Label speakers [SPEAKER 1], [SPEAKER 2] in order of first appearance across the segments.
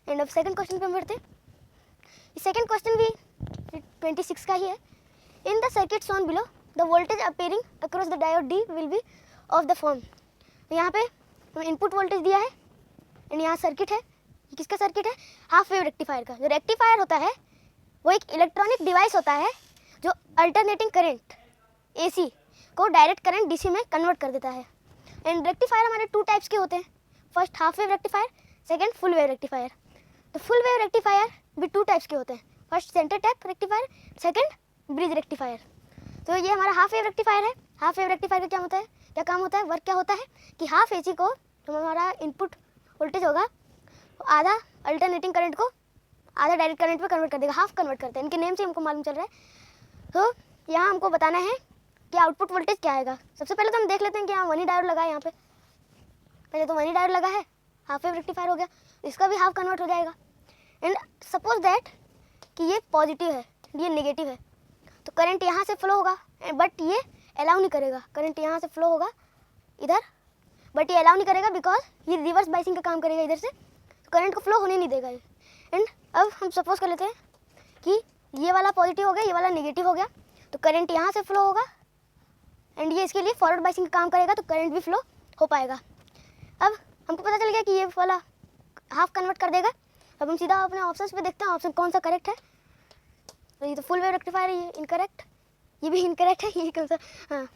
[SPEAKER 1] And अब second question पे हम बढ़ते हैं। सेकंड क्वेश्चन भी 26 का ही है। In the circuit shown below the voltage appearing across the diode D will be of the form. यहाँ पे इनपुट वोल्टेज दिया है एंड यहाँ सर्किट है। ये किसका सर्किट है? हाफ वेव रेक्टिफायर का। जो रेक्टिफायर होता है वो एक इलेक्ट्रॉनिक डिवाइस होता है जो अल्टरनेटिंग करंट AC को डायरेक्ट करंट DC में कन्वर्ट कर देता है। एंड रेक्टिफायर हमारे टू टाइप्स के होते हैं, first half wave rectifier, second full wave rectifier. तो फुल वेव रेक्टिफायर भी टू टाइप्स के होते हैं, first centre type rectifier, second bridge rectifier. तो ये हमारा हाफ वेव रेक्टिफायर है। हाफ वेव रेक्टिफायर का क्या होता है, क्या काम होता है, वर्क क्या होता है कि हाफ AC को जो हमारा इनपुट वोल्टेज होगा आधा अल्टरनेटिंग करंट को आधा डायरेक्ट करंट में कन्वर्ट कर देगा, हाफ कन्वर्ट करते हैं। इनके नेम से हमको मालूम चल रहा है। तो यहाँ हमको बताना है कि आउटपुट वोल्टेज क्या आएगा। सबसे पहले तो हम देख लेते हैं कि यहाँ वनी डायोड लगा है। यहाँ पे पहले तो वनी डायोड लगा है, हाफ वेव रेक्टिफायर हो गया, इसका भी हाफ कन्वर्ट हो जाएगा। एंड सपोज दैट कि ये पॉजिटिव है, ये नेगेटिव है, तो करंट यहाँ से फ्लो होगा, बट ये अलाउ नहीं करेगा। करंट यहाँ से फ्लो होगा इधर, बट ये अलाउ नहीं करेगा बिकॉज ये रिवर्स बाइसिंग का काम करेगा इधर से, तो करंट को फ्लो होने नहीं देगा ये। एंड अब हम सपोज कर लेते हैं कि ये वाला पॉजिटिव हो गया, ये वाला नेगेटिव हो गया, तो करंट यहाँ से फ्लो होगा एंड ये इसके लिए फॉरवर्ड बाइसिंग का काम करेगा, तो करंट भी फ्लो हो पाएगा। अब हमको पता चल गया कि ये वाला हाफ कन्वर्ट कर देगा। अब हम सीधा अपने ऑप्शंस पे देखते हैं ऑप्शन कौन सा करेक्ट है। तो ये तो फुल वेव रेक्टिफायर है, ये इनकरेक्ट, ये भी इनकरेक्ट है, ये कौन सा, हाँ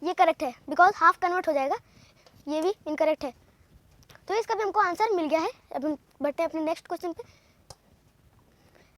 [SPEAKER 1] ये करेक्ट है बिकॉज हाफ कन्वर्ट हो जाएगा, ये भी इनकरेक्ट है। तो इसका भी हमको आंसर मिल गया है। अब हम बढ़ते हैं अपने नेक्स्ट क्वेश्चन पे।